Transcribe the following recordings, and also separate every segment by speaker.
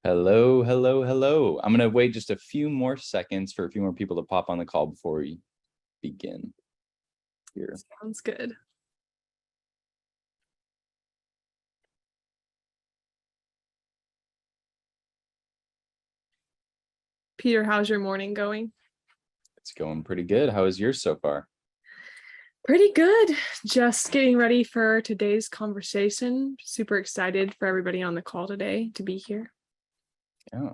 Speaker 1: Hello, hello, hello. I'm going to wait just a few more seconds for a few more people to pop on the call before we begin here.
Speaker 2: Sounds good. Peter, how's your morning going?
Speaker 1: It's going pretty good. How is yours so far?
Speaker 2: Pretty good. Just getting ready for today's conversation. Super excited for everybody on the call today to be here.
Speaker 1: Yeah.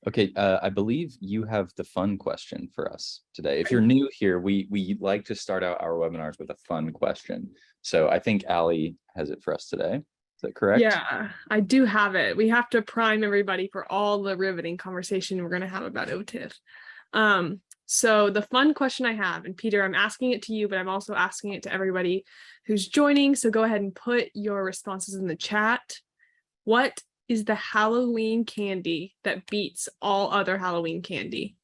Speaker 1: Okay, I believe you have the fun question for us today. If you're new here, we like to start out our webinars with a fun question. So I think Allie has it for us today. Is that correct?
Speaker 2: Yeah, I do have it. We have to prime everybody for all the riveting conversation we're going to have about OTIF. So the fun question I have, and Peter, I'm asking it to you, but I'm also asking it to everybody who's joining. So go ahead and put your responses in the chat. What is the Halloween candy that beats all other Halloween candy?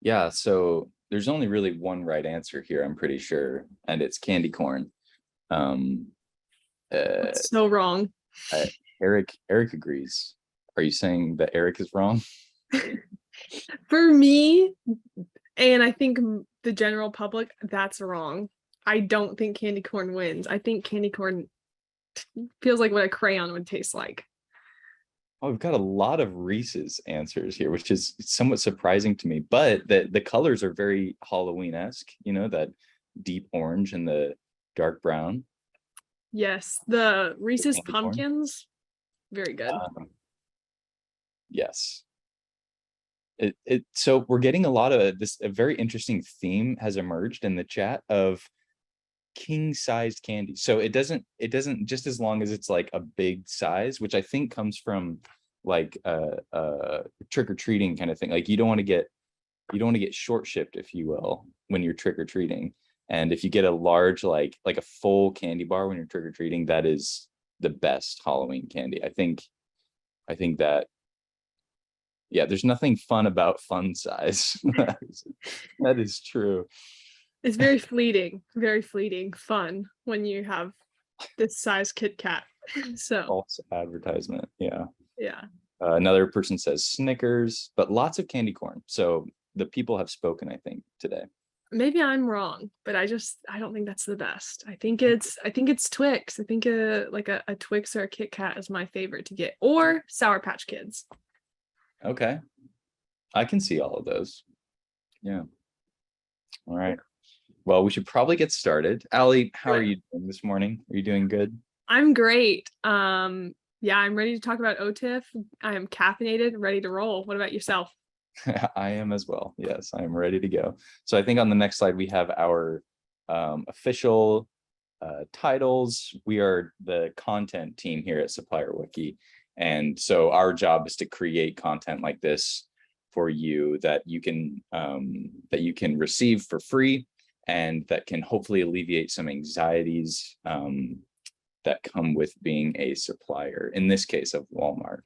Speaker 1: Yeah, so there's only really one right answer here, I'm pretty sure, and it's candy corn.
Speaker 2: That's so wrong.
Speaker 1: Eric agrees. Are you saying that Eric is wrong?
Speaker 2: For me, and I think the general public, that's wrong. I don't think candy corn wins. I think candy corn feels like what a crayon would taste like.
Speaker 1: Oh, we've got a lot of Reese's answers here, which is somewhat surprising to me, but the colors are very Halloween-esque, you know, that deep orange and the dark brown.
Speaker 2: Yes, the Reese's
Speaker 1: candy corn.
Speaker 2: Pumpkins, very good.
Speaker 1: Yes. So we're getting a lot of this. A very interesting theme has emerged in the chat of king-sized candy. So it doesn't just as long as it's like a big size, which I think comes from like trick-or-treating kind of thing. Like you don't want to get short shipped, if you will, when you're trick-or-treating. And if you get a large like a full candy bar when you're trick-or-treating, that is the best Halloween candy. I think that, yeah, there's nothing fun about fun size. That is true.
Speaker 2: It's very fleeting fun when you have this size Kit Kat. So
Speaker 1: False advertisement. Yeah.
Speaker 2: Another
Speaker 1: person says Snickers, but lots of candy corn. So the people have spoken, I think, today.
Speaker 2: Maybe I'm wrong, but I don't think that's the best. I think it's Twix. I think like a Twix or a Kit Kat is my favorite to get, or Sour Patch Kids.
Speaker 1: Okay, I can see all of those. Yeah. All right. Well, we should probably get started. Allie, how are you doing this morning? Are you doing good?
Speaker 2: I'm great. Yeah, I'm ready to talk about OTIF. I am caffeinated, ready to roll. What about yourself?
Speaker 1: I am as well. Yes, I am ready to go. So I think on the next slide, we have our official titles. We are the content team here at Supplier Wiki. And so our job is to create content like this for you that you can receive for free, and that can hopefully alleviate some anxieties that come with being a supplier, in this case of Walmart.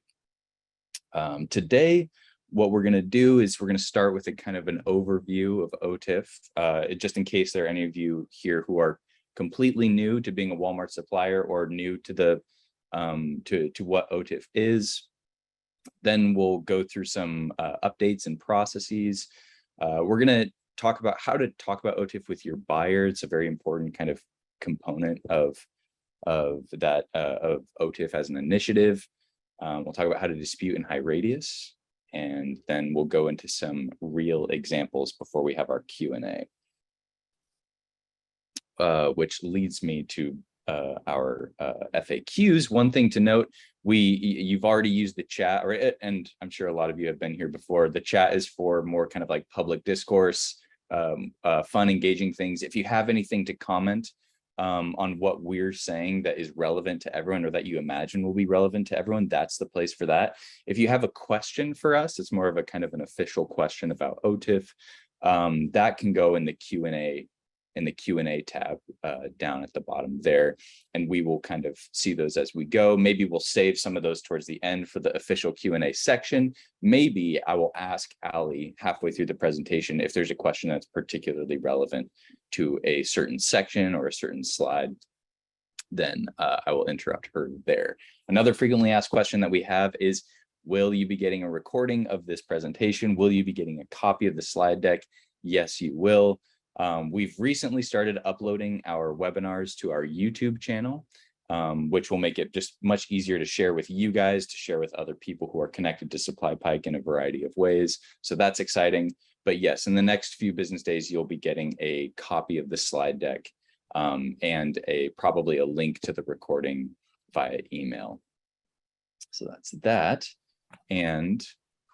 Speaker 1: Today, what we're going to do is we're going to start with a kind of an overview of OTIF, just in case there are any of you here who are completely new to being a Walmart supplier or new to the to what OTIF is. Then we'll go through some updates and processes. We're going to talk about how to talk about OTIF with your buyer. It's a very important kind of component of OTIF as an initiative. We'll talk about how to dispute in high radius, and then we'll go into some real examples before we have our Q&A, which leads me to our FAQs. One thing to note, you've already used the chat, and I'm sure a lot of you have been here before. The chat is for more kind of like public discourse, fun, engaging things. If you have anything to comment on what we're saying that is relevant to everyone, or that you imagine will be relevant to everyone, that's the place for that. If you have a question for us, it's more of a kind of an official question about OTIF, that can go in the Q&A tab down at the bottom there, and we will kind of see those as we go. Maybe we'll save some of those towards the end for the official Q&A section. Maybe I will ask Allie halfway through the presentation if there's a question that's particularly relevant to a certain section or a certain slide. then I will interrupt her there. Another frequently asked question that we have is, will you be getting a recording of this presentation? Will you be getting a copy of the slide deck? Yes, you will. We've recently started uploading our webinars to our YouTube channel, which will make it just much easier to share with you guys, to share with other people who are connected to SupplyPike in a variety of ways. So that's exciting. But yes, in the next few business days, you'll be getting a copy of the slide deck and probably a link to the recording via email. So that's that. And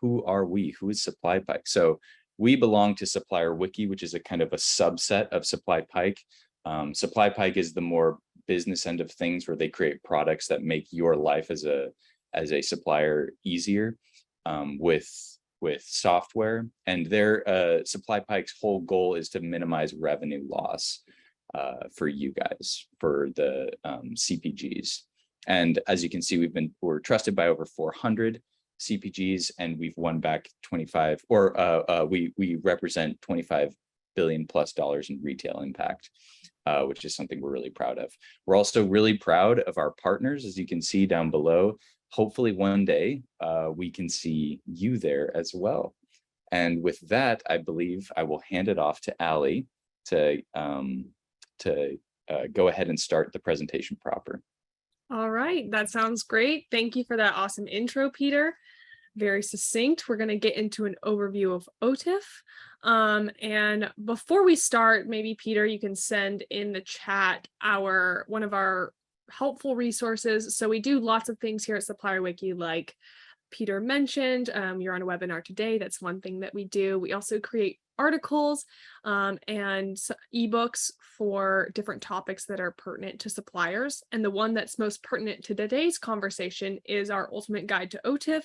Speaker 1: who are we? Who is SupplyPike? So we belong to Supplier Wiki, which is a kind of a subset of SupplyPike. SupplyPike is the more business end of things, where they create products that make your life as a supplier easier with software. And their SupplyPike's whole goal is to minimize revenue loss for you guys, for the CPGs. And as you can see, we're trusted by over 400 CPGs, and we've won back 25, or we represent $25 billion plus in retail impact, which is something we're really proud of. We're also really proud of our partners, as you can see down below. Hopefully one day we can see you there as well. And with that, I believe I will hand it off to Allie to go ahead and start the presentation proper.
Speaker 2: All right, that sounds great. Thank you for that awesome intro, Peter. Very succinct. We're going to get into an overview of OTIF. And before we start, maybe Peter, you can send in the chat one of our helpful resources. So we do lots of things here at Supplier Wiki, like Peter mentioned. You're on a webinar today. That's one thing that we do. We also create articles and ebooks for different topics that are pertinent to suppliers. And the one that's most pertinent to today's conversation is our ultimate guide to OTIF.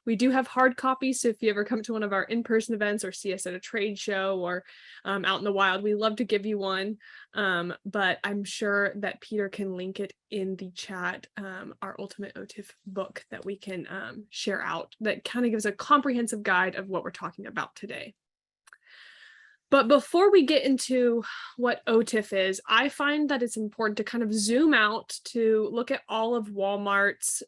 Speaker 2: We do have hard copies, so if you ever come to one of our in-person events or see us at a trade show or out in the wild, we love to give you one. But I'm sure that Peter can link it in the chat, our Ultimate OTIF book that we can share out, that kind of gives a comprehensive guide of what we're talking about today. But before we get into what OTIF is, I find that it's important to kind of zoom out to look at all of Walmart's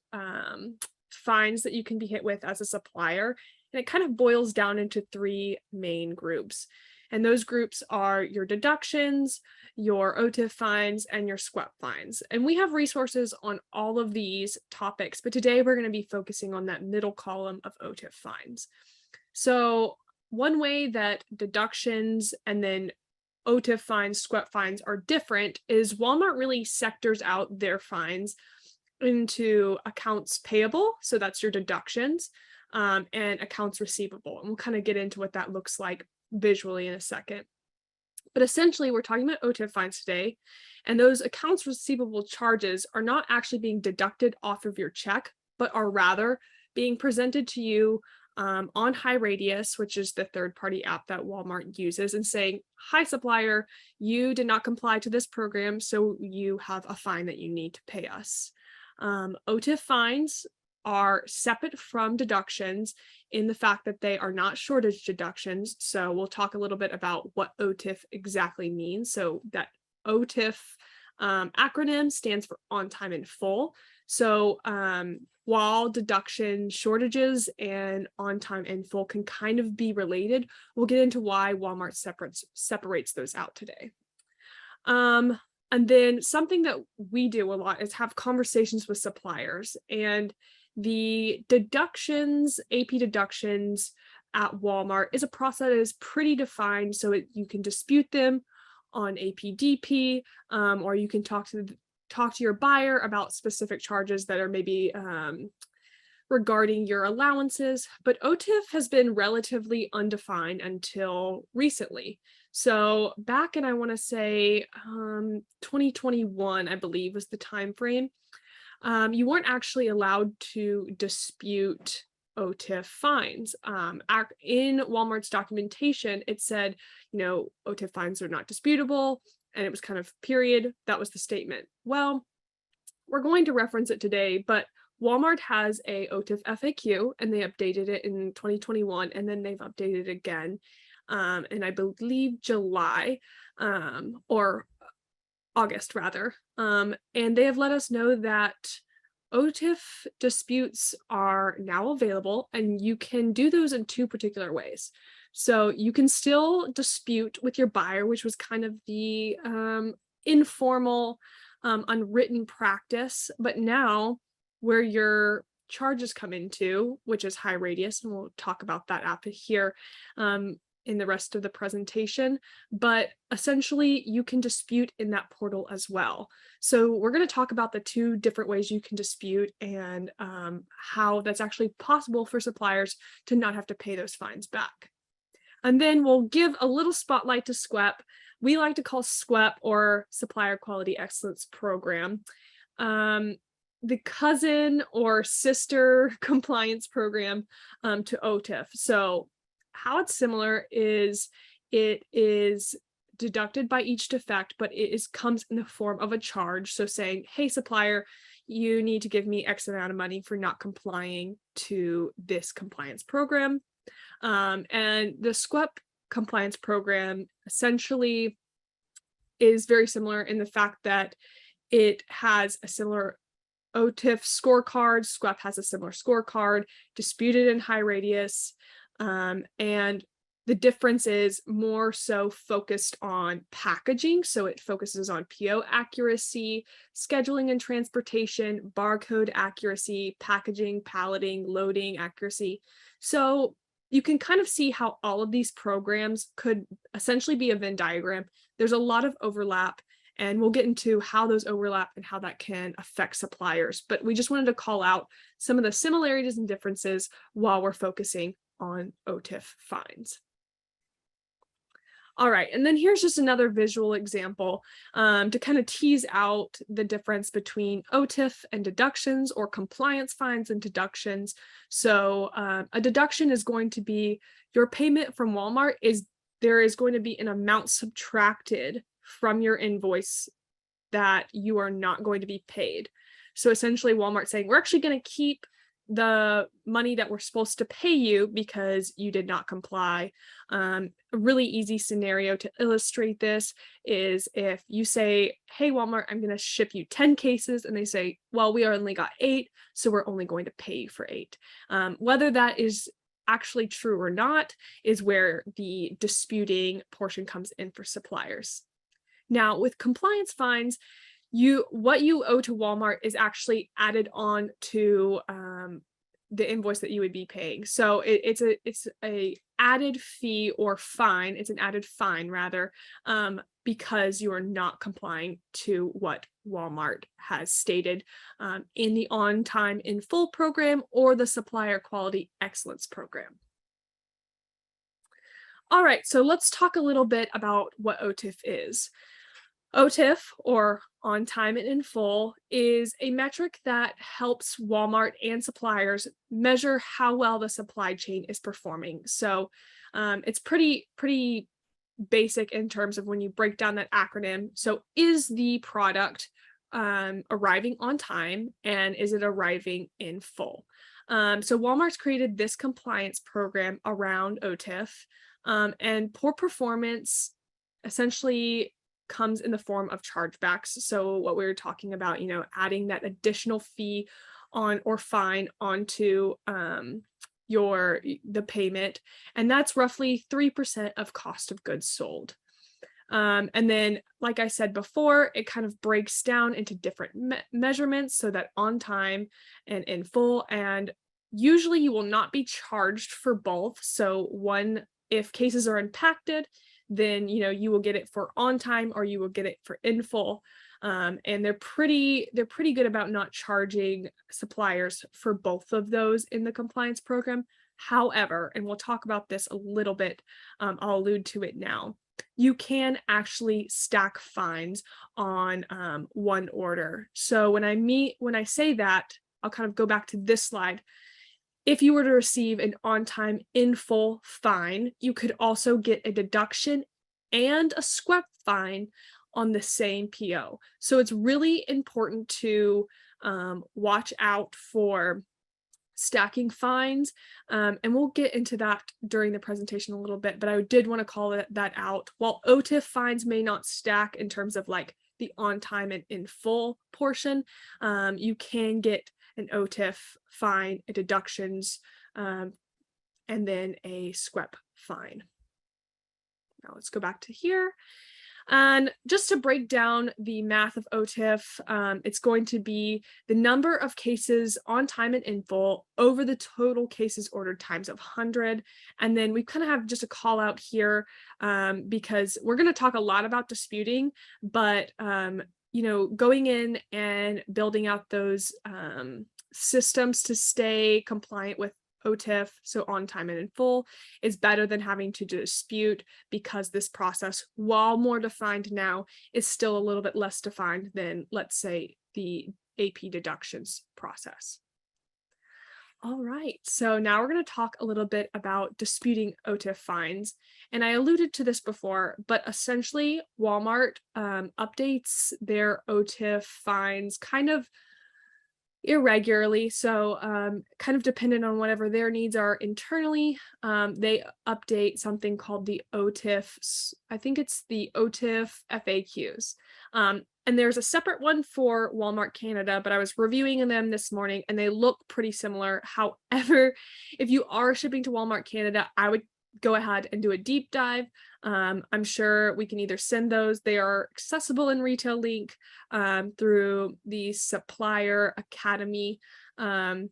Speaker 2: fines that you can be hit with as a supplier. And it kind of boils down into three main groups. And those groups are your deductions, your OTIF fines, and your SQEP fines. And we have resources on all of these topics, but today we're going to be focusing on that middle column of OTIF fines. So one way that deductions and then OTIF fines, SQEP fines are different is Walmart really sectors out their fines into accounts payable, so that's your deductions, and accounts receivable. And we'll kind of get into what that looks like visually in a second. But essentially, we're talking about OTIF fines today, and those accounts receivable charges are not actually being deducted off of your check, but are rather being presented to you on HighRadius, which is the third-party app that Walmart uses, and saying, "Hi, supplier, you did not comply to this program, so you have a fine that you need to pay us." OTIF fines are separate from deductions in the fact that they are not shortage deductions. So we'll talk a little bit about what OTIF exactly means. So that OTIF acronym stands for on time in full. So while deduction shortages and on time in full can kind of be related, we'll get into why Walmart separates those out today. And then something that we do a lot is have conversations with suppliers, and the deductions, AP deductions at Walmart is a process that is pretty defined, so you can dispute them on APDP, or you can talk to your buyer about specific charges that are maybe regarding your allowances. But OTIF has been relatively undefined until recently. So back in, I want to say 2021, I believe was the time frame, you weren't actually allowed to dispute OTIF fines. In Walmart's documentation, it said, OTIF fines are not disputable, and it was kind of period. That was the statement. Well, we're going to reference it today, but Walmart has a OTIF FAQ, and they updated it in 2021, and then they've updated it again. And I believe July, or August rather. And they have let us know that OTIF disputes are now available, and you can do those in two particular ways. So you can still dispute with your buyer, which was kind of the informal, unwritten practice, but now where your charges come into, which is high radius, and we'll talk about that after here in the rest of the presentation, but essentially you can dispute in that portal as well. So we're going to talk about the two different ways you can dispute and how that's actually possible for suppliers to not have to pay those fines back. And then we'll give a little spotlight to SQEP. We like to call SQEP, or Supplier Quality Excellence Program, the cousin or sister compliance program to OTIF. So how it's similar is it is deducted by each defect, but it comes in the form of a charge. So saying, hey, supplier, you need to give me X amount of money for not complying to this compliance program. And the SQEP compliance program essentially is very similar in the fact that it has a similar OTIF scorecard. SQEP has a similar scorecard, disputed in high radius. And the difference is more so focused on packaging. So it focuses on PO accuracy, scheduling and transportation, barcode accuracy, packaging, palleting, loading accuracy. So you can kind of see how all of these programs could essentially be a Venn diagram. There's a lot of overlap, and we'll get into how those overlap and how that can affect suppliers. But we just wanted to call out some of the similarities and differences while we're focusing on OTIF fines. All right, and then here's just another visual example to kind of tease out the difference between OTIF and deductions, or compliance fines and deductions. So a deduction is going to be your payment from Walmart there is going to be an amount subtracted from your invoice that you are not going to be paid. So essentially Walmart saying, we're actually going to keep the money that we're supposed to pay you because you did not comply. A really easy scenario to illustrate this is if you say, hey, Walmart, I'm going to ship you 10 cases. And they say, well, we only got 8, so we're only going to pay you for 8. Whether that is actually true or not is where the disputing portion comes in for suppliers. Now, with compliance fines, what you owe to Walmart is actually added on to the invoice that you would be paying. So it's a added fee or fine. It's an added fine rather, because you are not complying to what Walmart has stated in the On Time in Full program or the Supplier Quality Excellence program. All right, so let's talk a little bit about what OTIF is. OTIF, or On Time and in Full, is a metric that helps Walmart and suppliers measure how well the supply chain is performing. So it's pretty basic in terms of when you break down that acronym. So is the product arriving on time, and is it arriving in full? So Walmart's created this compliance program around OTIF, and poor performance essentially comes in the form of chargebacks. So what we were talking about, adding that additional fee on or fine onto the payment, and that's roughly 3% of cost of goods sold. And then, like I said before, it kind of breaks down into different measurements, so that on time and in full, and usually you will not be charged for both. So if cases are impacted, then you will get it for on time or you will get it for in full. And they're pretty good about not charging suppliers for both of those in the compliance program. However, and we'll talk about this a little bit, I'll allude to it now, you can actually stack fines on one order. So when I say that, I'll kind of go back to this slide. If you were to receive an on-time in full fine, you could also get a deduction and a SQEP fine on the same PO. So it's really important to watch out for stacking fines, and we'll get into that during the presentation a little bit, but I did want to call that out. While OTIF fines may not stack in terms of like the on time and in full portion, you can get an OTIF fine, a deductions, and then a SQEP fine. Now let's go back to here. And just to break down the math of OTIF, it's going to be the number of cases on time and in full over the total cases ordered times of 100. And then we kind of have just a call out here because we're going to talk a lot about disputing, but going in and building out those systems to stay compliant with OTIF, so on time and in full, is better than having to dispute, because this process, while more defined now, is still a little bit less defined than, let's say, the AP deductions process. All right, so now we're going to talk a little bit about disputing OTIF fines. And I alluded to this before, but essentially Walmart updates their OTIF fines kind of irregularly, so kind of dependent on whatever their needs are internally. They update something called the OTIF, I think it's the OTIF FAQs. And there's a separate one for Walmart Canada, but I was reviewing them this morning and they look pretty similar. However, if you are shipping to Walmart Canada, I would go ahead and do a deep dive. I'm sure we can either send those. They are accessible in Retail Link through the Supplier Academy in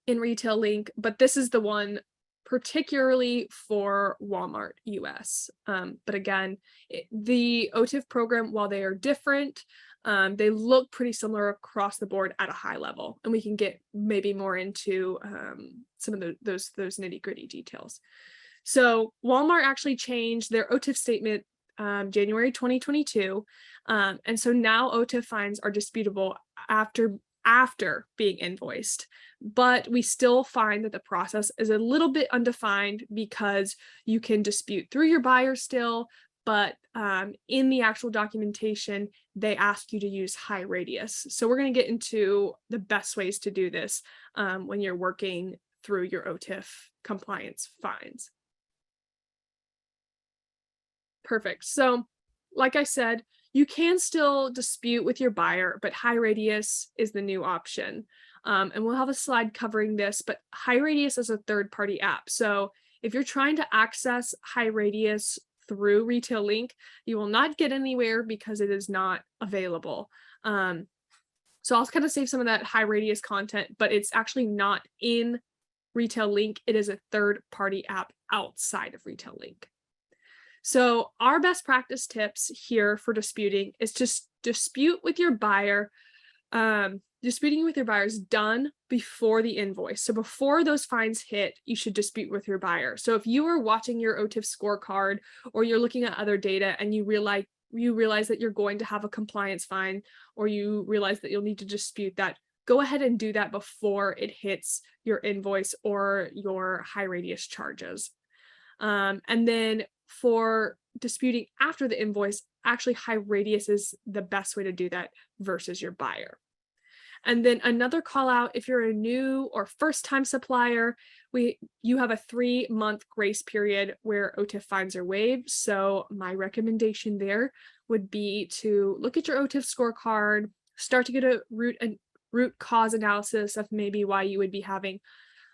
Speaker 2: Retail Link, but this is the one particularly for Walmart US. But again, the OTIF program, while they are different, they look pretty similar across the board at a high level, and we can get maybe more into some of those nitty-gritty details. So Walmart actually changed their OTIF statement January 2022, and so now OTIF fines are disputable after being invoiced, but we still find that the process is a little bit undefined because you can dispute through your buyer still, but in the actual documentation, they ask you to use high radius. So we're going to get into the best ways to do this when you're working through your OTIF compliance fines. Perfect. So like I said, you can still dispute with your buyer, but high radius is the new option. And we'll have a slide covering this, but high radius is a third-party app. So if you're trying to access high radius through Retail Link, you will not get anywhere because it is not available. So I'll kind of save some of that high radius content, but it's actually not in Retail Link. It is a third-party app outside of Retail Link. So our best practice tips here for disputing is to dispute with your buyer. Disputing with your buyer is done before the invoice. So before those fines hit, you should dispute with your buyer. So if you are watching your OTIF scorecard or you're looking at other data and you realize that you're going to have a compliance fine, or you realize that you'll need to dispute that, go ahead and do that before it hits your invoice or your high radius charges. And then for disputing after the invoice, actually high radius is the best way to do that versus your buyer. And then another call out, if you're a new or first time supplier, you have a 3-month grace period where OTIF fines are waived. So my recommendation there would be to look at your OTIF scorecard, start to get a root cause analysis of maybe why you would be having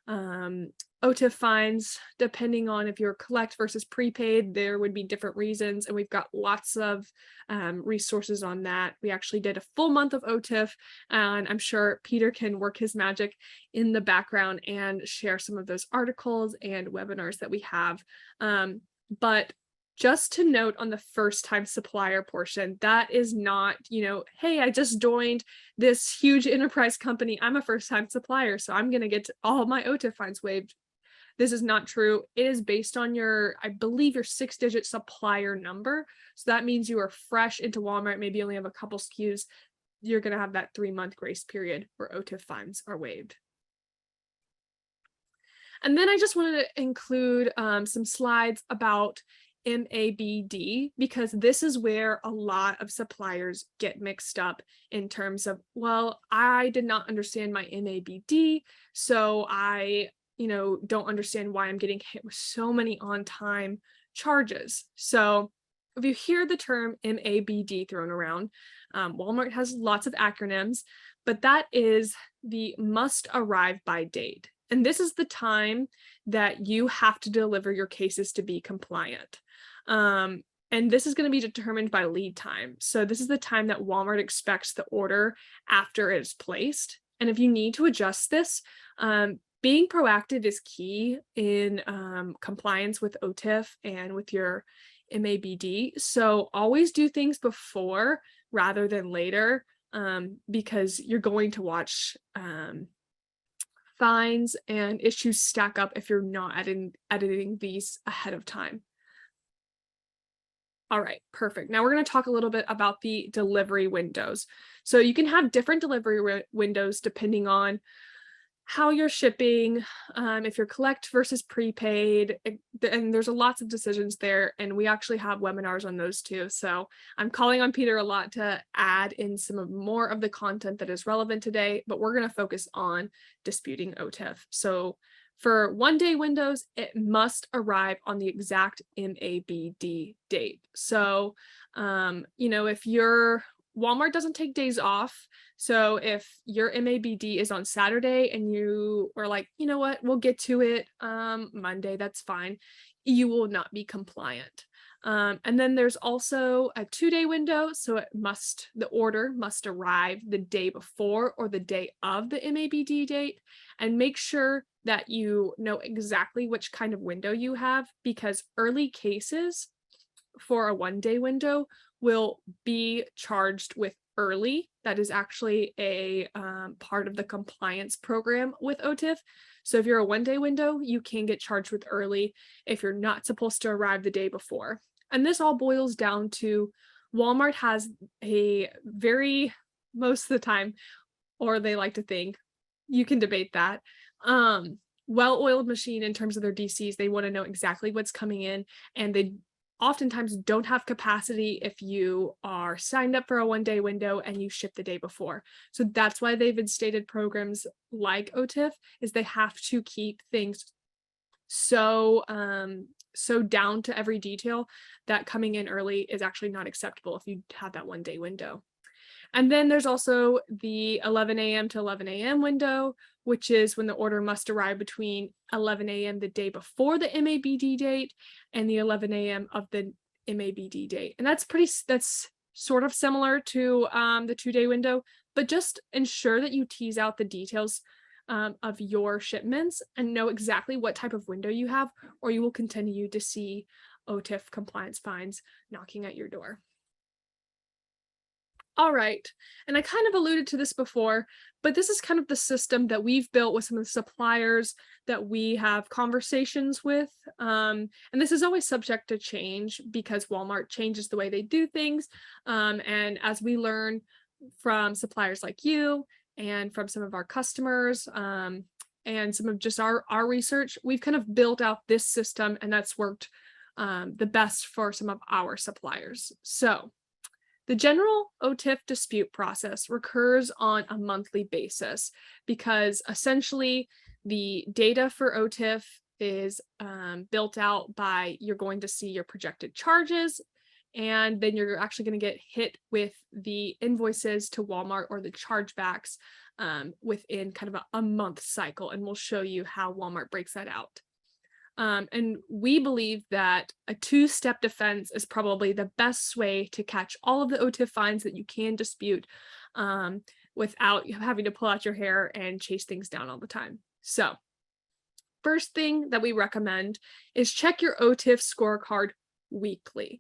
Speaker 2: OTIF fines. Depending on if you're collect versus prepaid, there would be different reasons, and we've got lots of resources on that. We actually did a full month of OTIF, and I'm sure Peter can work his magic in the background and share some of those articles and webinars that we have. But just to note on the first time supplier portion, that is not, hey, I just joined this huge enterprise company. I'm a first time supplier, so I'm going to get all of my OTIF fines waived. This is not true. It is based on I believe your 6-digit supplier number. So that means you are fresh into Walmart, maybe only have a couple SKUs. You're going to have that 3-month grace period where OTIF fines are waived. And then I just wanted to include some slides about NABD, because this is where a lot of suppliers get mixed up in terms of, well, I did not understand my NABD, so I don't understand why I'm getting hit with so many on-time charges. So if you hear the term NABD thrown around, Walmart has lots of acronyms, but that is the must arrive by date. And this is the time that you have to deliver your cases to be compliant. And this is going to be determined by lead time. So this is the time that Walmart expects the order after it is placed. And if you need to adjust this, being proactive is key in compliance with OTIF and with your NABD. So always do things before rather than later, because you're going to watch fines and issues stack up if you're not editing these ahead of time. All right, perfect. Now we're going to talk a little bit about the delivery windows. So you can have different delivery windows depending on how you're shipping, if you're collect versus prepaid, and there's lots of decisions there, and we actually have webinars on those too. So I'm calling on Peter a lot to add in more of the content that is relevant today, but we're going to focus on disputing OTIF. So for 1-day windows, it must arrive on the exact NABD date. So, if Walmart doesn't take days off. So if your NABD is on Saturday and you are like, you know what, we'll get to it Monday, that's fine, you will not be compliant. And then there's also a 2-day window. So the order must arrive the day before or the day of the NABD date, and make sure that you know exactly which kind of window you have, because early cases for a 1-day window will be charged with early. That is actually a part of the compliance program with OTIF. So if you're a 1-day window, you can get charged with early if you're not supposed to arrive the day before. And this all boils down to Walmart has most of the time, or they like to think, you can debate that, well-oiled machine in terms of their DCs. They want to know exactly what's coming in, and they oftentimes don't have capacity if you are signed up for a 1-day window and you ship the day before. So that's why they've instated programs like OTIF, is they have to keep things so down to every detail that coming in early is actually not acceptable if you have that 1-day window. And then there's also the 11 a.m. to 11 a.m. window, which is when the order must arrive between 11 a.m. the day before the NABD date and the 11 a.m. of the NABD date. And that's sort of similar to the 2-day window, but just ensure that you tease out the details of your shipments and know exactly what type of window you have, or you will continue to see OTIF compliance fines knocking at your door. All right, and I kind of alluded to this before, but this is kind of the system that we've built with some of the suppliers that we have conversations with. And this is always subject to change because Walmart changes the way they do things. And as we learn from suppliers like you and from some of our customers and some of just our research, we've kind of built out this system, and that's worked the best for some of our suppliers. So the general OTIF dispute process recurs on a monthly basis because essentially the data for OTIF is built out by, you're going to see your projected charges, and then you're actually going to get hit with the invoices to Walmart or the chargebacks within kind of a month cycle. And we'll show you how Walmart breaks that out. And we believe that a 2-step defense is probably the best way to catch all of the OTIF fines that you can dispute without having to pull out your hair and chase things down all the time. So first thing that we recommend is check your OTIF scorecard weekly,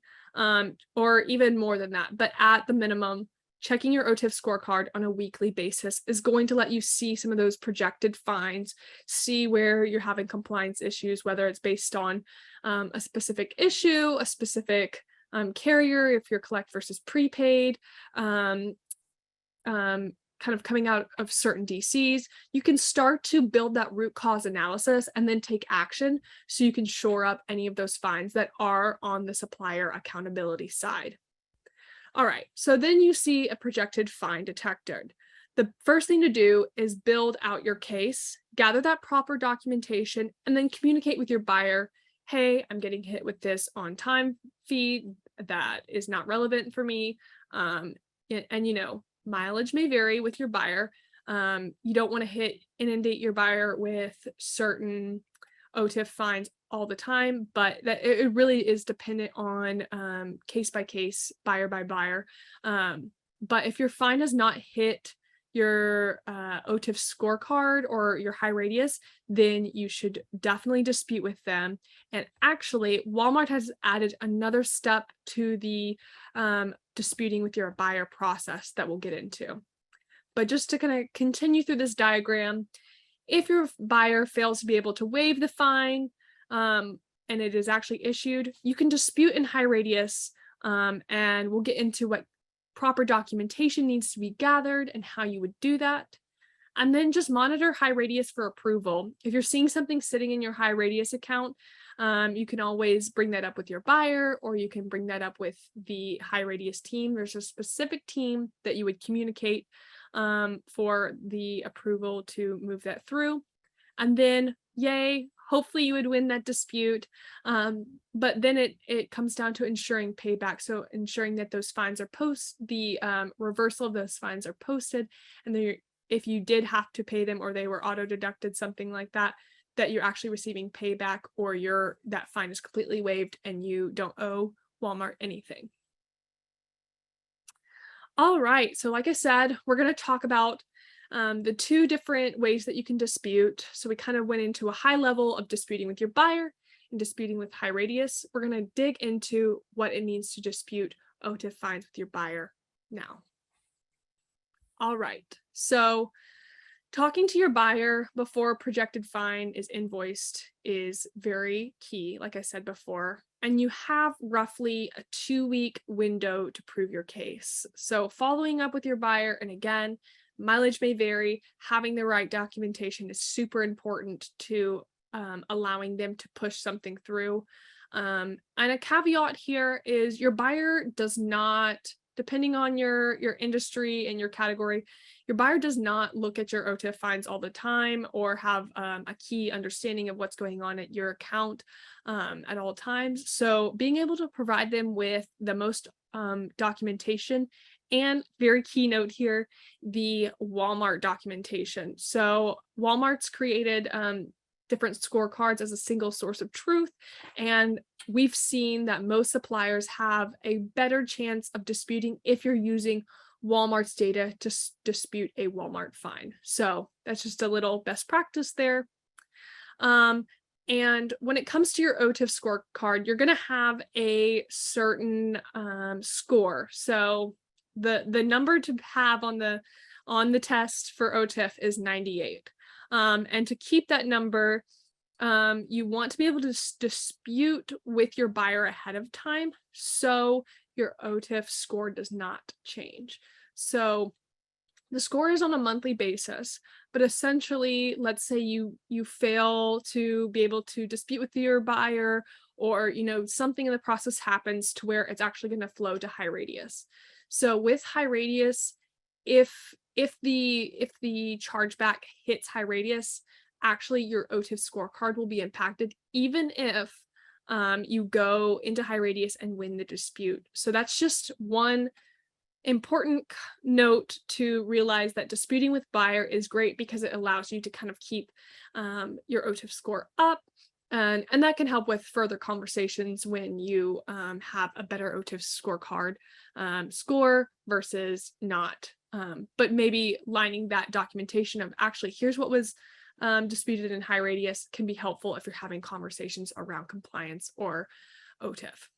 Speaker 2: or even more than that, but at the minimum, checking your OTIF scorecard on a weekly basis is going to let you see some of those projected fines, see where you're having compliance issues, whether it's based on a specific issue, a specific carrier, if you're collect versus prepaid, kind of coming out of certain DCs. You can start to build that root cause analysis and then take action so you can shore up any of those fines that are on the supplier accountability side. All right, so then you see a projected fine detected. The first thing to do is build out your case, gather that proper documentation, and then communicate with your buyer, hey, I'm getting hit with this on-time fee. that is not relevant for me. And mileage may vary with your buyer. You don't want to inundate your buyer with certain OTIF fines all the time, but that it really is dependent on case by case, buyer by buyer. But if your fine does not hit your OTIF scorecard or your high radius, then you should definitely dispute with them. And actually, Walmart has added another step to the disputing with your buyer process that we'll get into. But just to kind of continue through this diagram, if your buyer fails to be able to waive the fine and it is actually issued, you can dispute in high radius, and we'll get into what proper documentation needs to be gathered and how you would do that. And then just monitor high radius for approval. If you're seeing something sitting in your high radius account, you can always bring that up with your buyer, or you can bring that up with the high radius team. There's a specific team that you would communicate for the approval to move that through. And then, yay, hopefully you would win that dispute. But then it comes down to ensuring payback. So ensuring that those fines are the reversal of those fines are posted. And if you did have to pay them or they were auto deducted, something like that, that you're actually receiving payback, or that fine is completely waived and you don't owe Walmart anything. All right, so like I said, we're going to talk about the two different ways that you can dispute. So we kind of went into a high level of disputing with your buyer and disputing with high radius. We're going to dig into what it means to dispute OTIF fines with your buyer now. All right, so talking to your buyer before a projected fine is invoiced is very key, like I said before, and you have roughly a 2-week window to prove your case. So following up with your buyer, and again, mileage may vary, having the right documentation is super important to allowing them to push something through. And a caveat here is your buyer does not, depending on your industry and your category, your buyer does not look at your OTIF fines all the time or have a key understanding of what's going on at your account at all times. So being able to provide them with the most documentation, and very key note here, the Walmart documentation. So Walmart's created different scorecards as a single source of truth. And we've seen that most suppliers have a better chance of disputing if you're using Walmart's data to dispute a Walmart fine. So that's just a little best practice there. And when it comes to your OTIF scorecard, you're going to have a certain score. So the number to have on the test for OTIF is 98. And to keep that number, you want to be able to dispute with your buyer ahead of time so your OTIF score does not change. So the score is on a monthly basis, but essentially, let's say you fail to be able to dispute with your buyer, or something in the process happens to where it's actually going to flow to high radius. So with high radius, if the chargeback hits high radius, actually your OTIF scorecard will be impacted, even if you go into high radius and win the dispute. So that's just one important note to realize, that disputing with buyer is great because it allows you to kind of keep your OTIF score up. And that can help with further conversations when you have a better OTIF scorecard score versus not. But maybe lining that documentation of actually here's what was disputed in high radius can be helpful if you're having conversations around compliance or OTIF.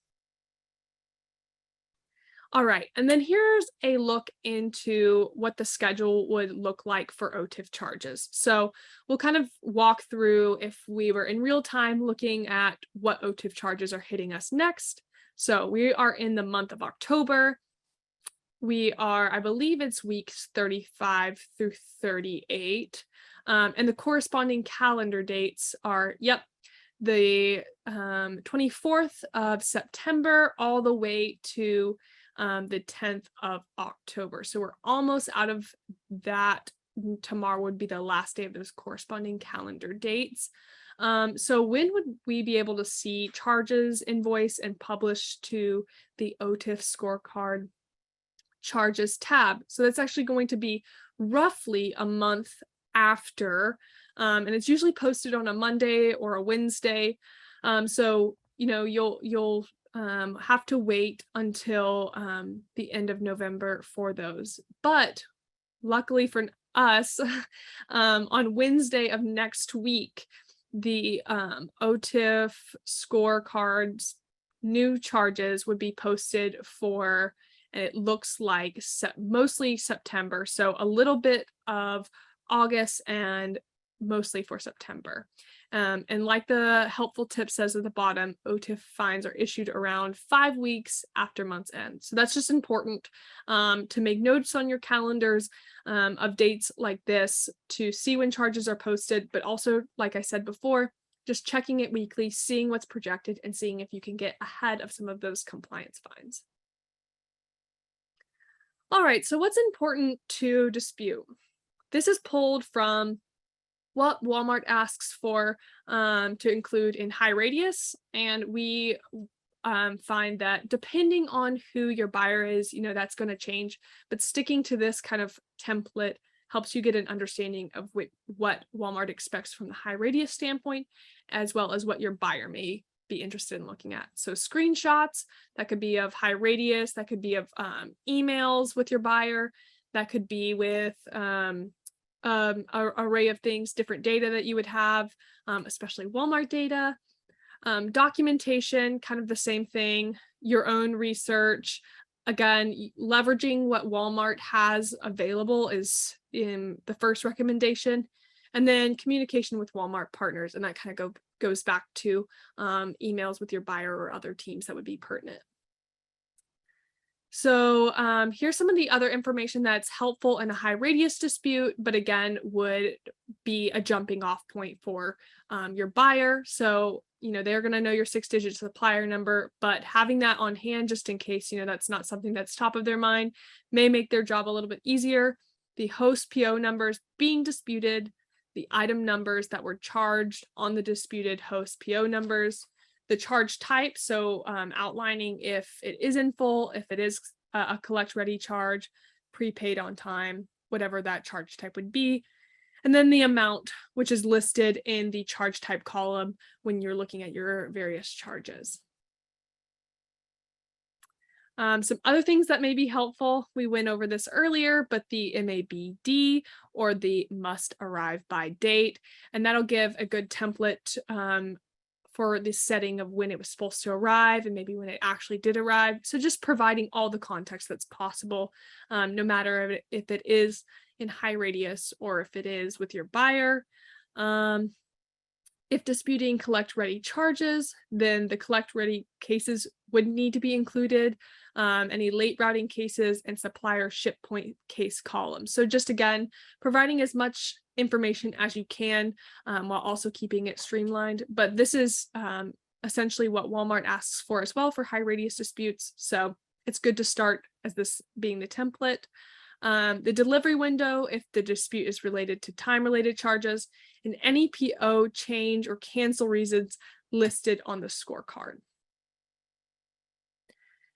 Speaker 2: All right, and then here's a look into what the schedule would look like for OTIF charges. So we'll kind of walk through, if we were in real time, looking at what OTIF charges are hitting us next. So we are in the month of October. We are, I believe it's weeks 35 through 38. And the corresponding calendar dates are, the 24th of September all the way to the 10th of October. So we're almost out of that. Tomorrow would be the last day of those corresponding calendar dates. So when would we be able to see charges, invoice, and publish to the OTIF scorecard charges tab? So that's actually going to be roughly a month after, and it's usually posted on a Monday or a Wednesday. So you'll have to wait until the end of November for those. But luckily for us, on Wednesday of next week, the OTIF scorecards new charges would be posted for, and it looks like mostly September, so a little bit of August and mostly for September. And like the helpful tip says at the bottom, OTIF fines are issued around 5 weeks after month's end. So that's just important to make notes on your calendars of dates like this to see when charges are posted, but also, like I said before, just checking it weekly, seeing what's projected, and seeing if you can get ahead of some of those compliance fines. All right, so what's important to dispute? This is pulled from what Walmart asks for to include in high radius, and we find that depending on who your buyer is, that's going to change, but sticking to this kind of template helps you get an understanding of what Walmart expects from the high radius standpoint, as well as what your buyer may be interested in looking at. So screenshots, that could be of high radius, that could be of emails with your buyer, that could be with an array of things, different data that you would have, especially Walmart data, documentation, kind of the same thing, your own research. Again, leveraging what Walmart has available is in the first recommendation, and then communication with Walmart partners, and that kind of goes back to emails with your buyer or other teams that would be pertinent. So here's some of the other information that's helpful in a high radius dispute, but again, would be a jumping off point for your buyer. So, they're going to know your 6-digit supplier number, but having that on hand just in case, that's not something that's top of their mind may make their job a little bit easier. The host PO numbers being disputed, the item numbers that were charged on the disputed host PO numbers, the charge type, so outlining if it is in full, if it is a collect ready charge, prepaid on time, whatever that charge type would be, and then the amount, which is listed in the charge type column when you're looking at your various charges. Some other things that may be helpful, we went over this earlier, but the NABD, or the must arrive by date, and that'll give a good template for the setting of when it was supposed to arrive and maybe when it actually did arrive. So just providing all the context that's possible, no matter if it is in high radius or if it is with your buyer. If disputing collect ready charges, then the collect ready cases would need to be included, any late routing cases, and supplier ship point case columns. So just again, providing as much information as you can while also keeping it streamlined. But this is essentially what Walmart asks for as well for high radius disputes. So it's good to start as this being the template. The delivery window, if the dispute is related to time-related charges, and any PO change or cancel reasons listed on the scorecard.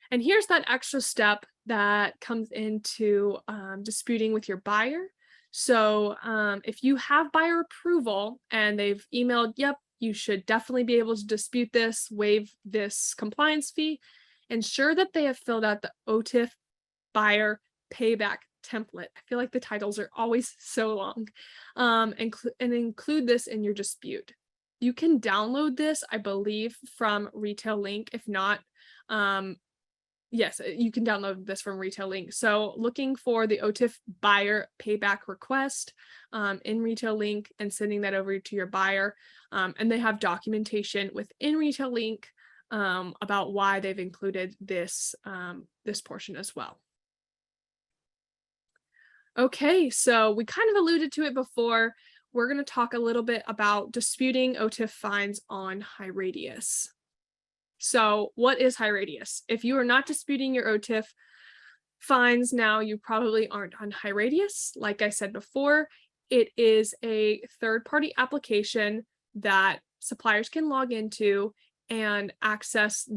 Speaker 2: And here's that extra step that comes into disputing with your buyer. So if you have buyer approval and they've emailed, yep, you should definitely be able to dispute this, waive this compliance fee, ensure that they have filled out the OTIF buyer payback template. I feel like the titles are always so long, and include this in your dispute. You can download this, I believe, from Retail Link. If not, yes, you can download this from Retail Link. So looking for the OTIF buyer payback request in Retail Link and sending that over to your buyer. And they have documentation within Retail Link about why they've included this, this portion as well. Okay, so we kind of alluded to it before. We're going to talk a little bit about disputing OTIF fines on high radius. So what is high radius? If you are not disputing your OTIF fines now, you probably aren't on high radius. Like I said before, it is a third-party application that suppliers can log into and access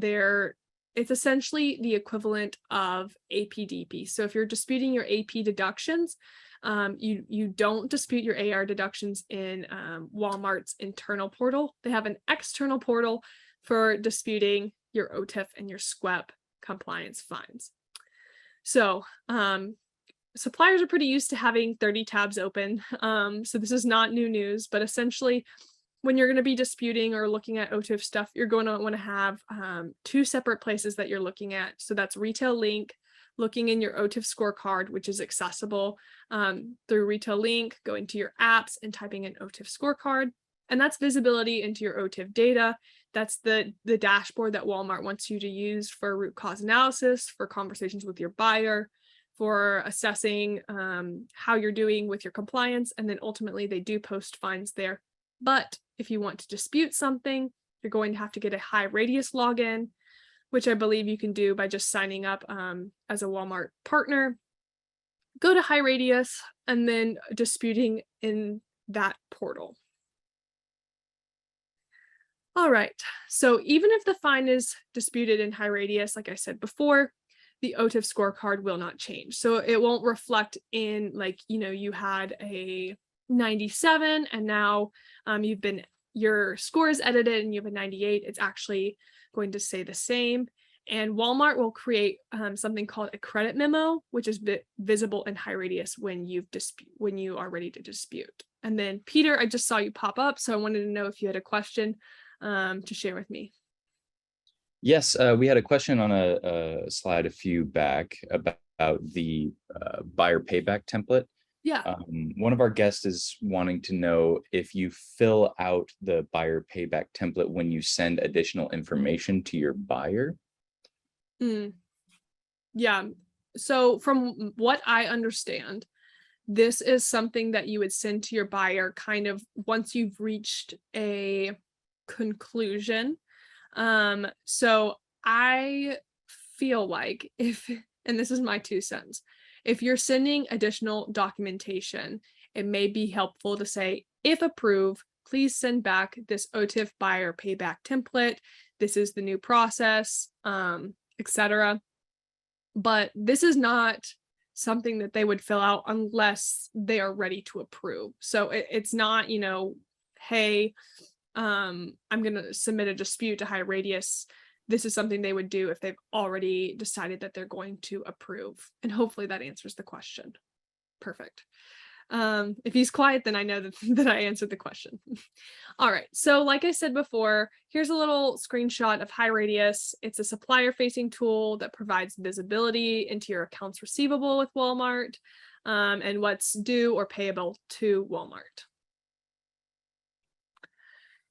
Speaker 2: it's essentially the equivalent of APDP. So if you're disputing your AP deductions, you don't dispute your AR deductions in Walmart's internal portal. They have an external portal for disputing your OTIF and your SQEP compliance fines. So suppliers are pretty used to having 30 tabs open. So this is not new news, but essentially when you're going to be disputing or looking at OTIF stuff, you're going to want to have 2 separate places that you're looking at. So that's Retail Link, looking in your OTIF scorecard, which is accessible through Retail Link, going to your apps and typing in OTIF scorecard. And that's visibility into your OTIF data. That's the dashboard that Walmart wants you to use for root cause analysis, for conversations with your buyer, for assessing how you're doing with your compliance. And then ultimately they do post fines there. But if you want to dispute something, you're going to have to get a HighRadius login, which I believe you can do by just signing up as a Walmart partner. Go to HighRadius and then disputing in that portal. All right, so even if the fine is disputed in HighRadius, like I said before, the OTIF scorecard will not change. So it won't reflect in like, you had a 97 and now your score is edited and you have a 98. It's actually going to say the same. And Walmart will create something called a credit memo, which is visible in HighRadius when you are ready to dispute. And then Peter, I just saw you pop up, so I wanted to know if you had a question to share with me.
Speaker 1: Yes, we had a question on a slide a few back about the buyer payback template.
Speaker 2: Yeah.
Speaker 1: One of our guests is wanting to know if you fill out the buyer payback template when you send additional information to your buyer.
Speaker 2: Yeah. So from what I understand, this is something that you would send to your buyer kind of once you've reached a conclusion. So I feel like and this is my 2 cents, if you're sending additional documentation, it may be helpful to say, if approved, please send back this OTIF buyer payback template. This is the new process, etc. But this is not something that they would fill out unless they are ready to approve. So it's not, hey, I'm going to submit a dispute to HighRadius. This is something they would do if they've already decided that they're going to approve. And hopefully that answers the question. Perfect. If he's quiet, then I know that I answered the question. All right. So like I said before, here's a little screenshot of HighRadius. It's a supplier-facing tool that provides visibility into your accounts receivable with Walmart and what's due or payable to Walmart.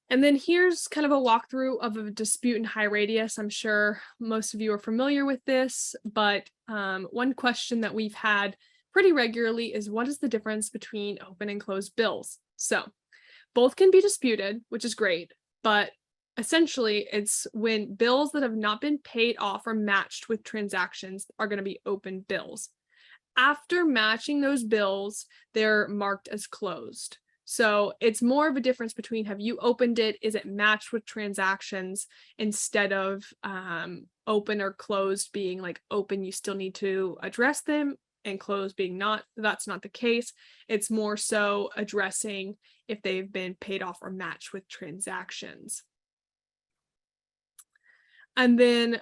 Speaker 2: And then here's kind of a walkthrough of a dispute in HighRadius. I'm sure most of you are familiar with this, but one question that we've had pretty regularly is, what is the difference between open and closed bills? So both can be disputed, which is great, but essentially it's when bills that have not been paid off or matched with transactions are going to be open bills. After matching those bills, they're marked as closed. So it's more of a difference between, have you opened it? Is it matched with transactions, instead of open or closed being like open, you still need to address them, and closed being that's not the case. It's more so addressing if they've been paid off or matched with transactions. And then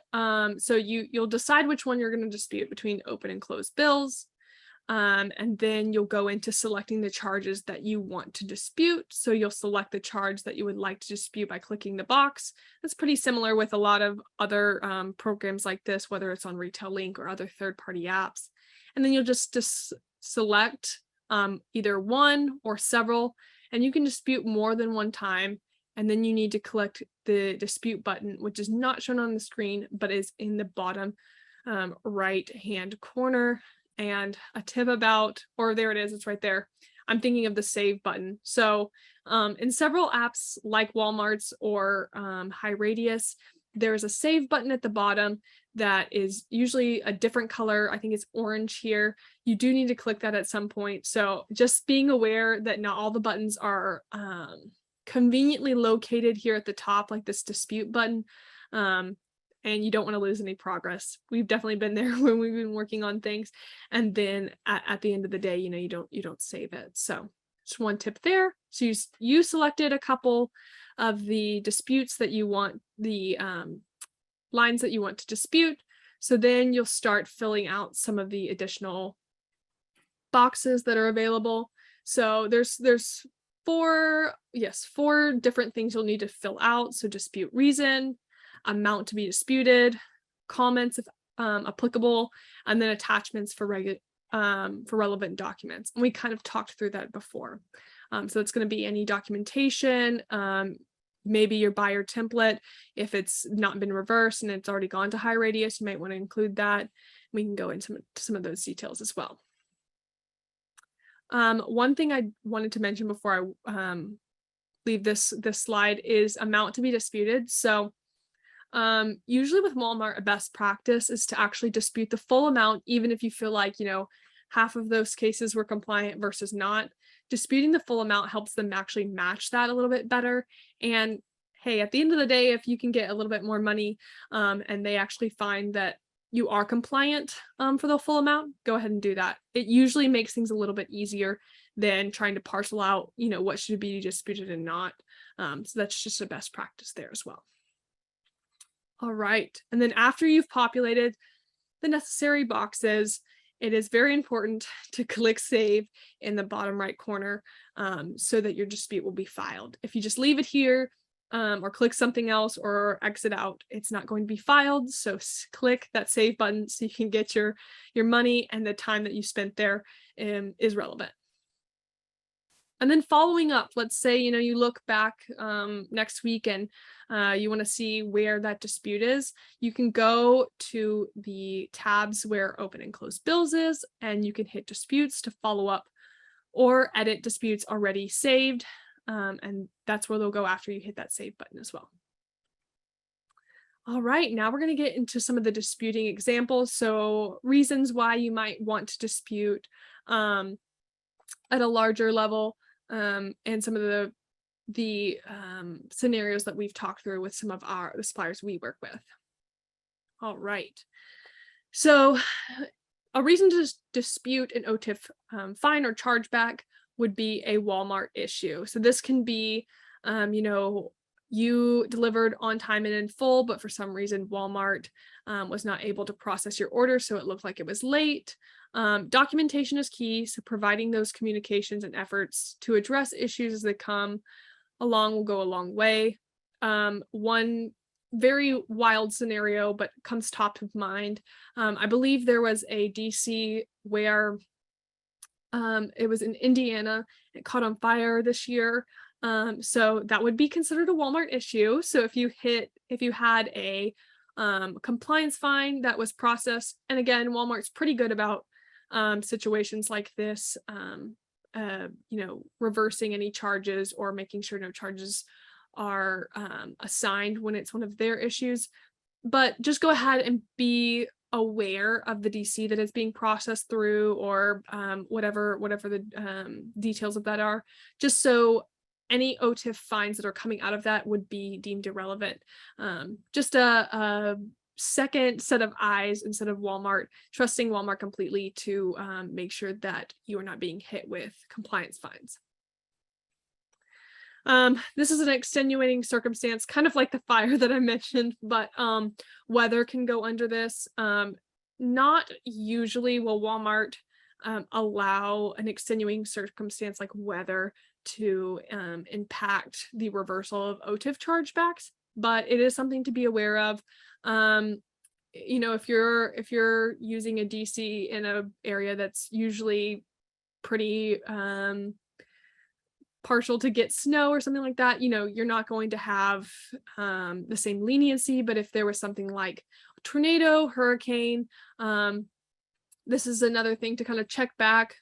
Speaker 2: so you'll decide which one you're going to dispute between open and closed bills. And then you'll go into selecting the charges that you want to dispute. So you'll select the charge that you would like to dispute by clicking the box. That's pretty similar with a lot of other programs like this, whether it's on Retail Link or other third-party apps. And then you'll just select either one or several, and you can dispute more than one time. And then you need to click the dispute button, which is not shown on the screen, but is in the bottom right-hand corner. And a tip about, or there it is, it's right there. I'm thinking of the save button. So in several apps like Walmart's or HighRadius, there's a save button at the bottom that is usually a different color. I think it's orange here. You do need to click that at some point. So just being aware that not all the buttons are conveniently located here at the top, like this dispute button. And you don't want to lose any progress. We've definitely been there when we've been working on things. And then at the end of the day, you don't save it. So just one tip there. So you selected a couple of the disputes that you want, the lines that you want to dispute. So then you'll start filling out some of the additional boxes that are available. So there's four different things you'll need to fill out. So dispute reason, amount to be disputed, comments if applicable, and then attachments for relevant documents. And we kind of talked through that before. So it's going to be any documentation, maybe your buyer template. If it's not been reversed and it's already gone to high radius, you might want to include that. We can go into some of those details as well. One thing I wanted to mention before I leave this slide is amount to be disputed. So usually with Walmart, a best practice is to actually dispute the full amount, even if you feel like, half of those cases were compliant versus not. Disputing the full amount helps them actually match that a little bit better. And hey, at the end of the day, if you can get a little bit more money and they actually find that you are compliant for the full amount, go ahead and do that. It usually makes things a little bit easier than trying to parcel out, what should be disputed and not. So that's just a best practice there as well. All right. And then after you've populated the necessary boxes, it is very important to click save in the bottom right corner so that your dispute will be filed. If you just leave it here or click something else or exit out, it's not going to be filed. So click that save button so you can get your money, and the time that you spent there is relevant. And then following up, let's say, you look back next week and you want to see where that dispute is. You can go to the tabs where open and close bills is, and you can hit disputes to follow up or edit disputes already saved. And that's where they'll go after you hit that save button as well. All right, now we're going to get into some of the disputing examples. So reasons why you might want to dispute at a larger level. And some of the scenarios that we've talked through with some of the suppliers we work with. All right. So a reason to dispute an OTIF fine or chargeback would be a Walmart issue. So this can be, you delivered on time and in full, but for some reason Walmart was not able to process your order, so it looked like it was late. Documentation is key, so providing those communications and efforts to address issues as they come along will go a long way. One very wild scenario, but comes top of mind. I believe there was a DC where it was in Indiana. It caught on fire this year. So that would be considered a Walmart issue. So if you had a compliance fine that was processed, and again, Walmart's pretty good about situations like this, reversing any charges or making sure no charges are assigned when it's one of their issues. But just go ahead and be aware of the DC that is being processed through, or whatever the details of that are, just so any OTIF fines that are coming out of that would be deemed irrelevant. Just a second set of eyes instead of Walmart, trusting Walmart completely to make sure that you are not being hit with compliance fines. This is an extenuating circumstance, kind of like the fire that I mentioned, but weather can go under this. Not usually will Walmart allow an extenuating circumstance like weather to impact the reversal of OTIF chargebacks, but it is something to be aware of. If you're using a DC in an area that's usually pretty partial to get snow or something like that, you're not going to have the same leniency. But if there was something like a tornado, hurricane, this is another thing to kind of check back,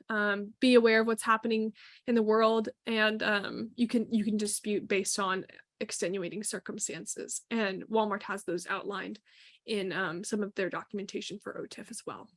Speaker 2: be aware of what's happening in the world, and you can dispute based on extenuating circumstances. And Walmart has those outlined in some of their documentation for OTIF as well.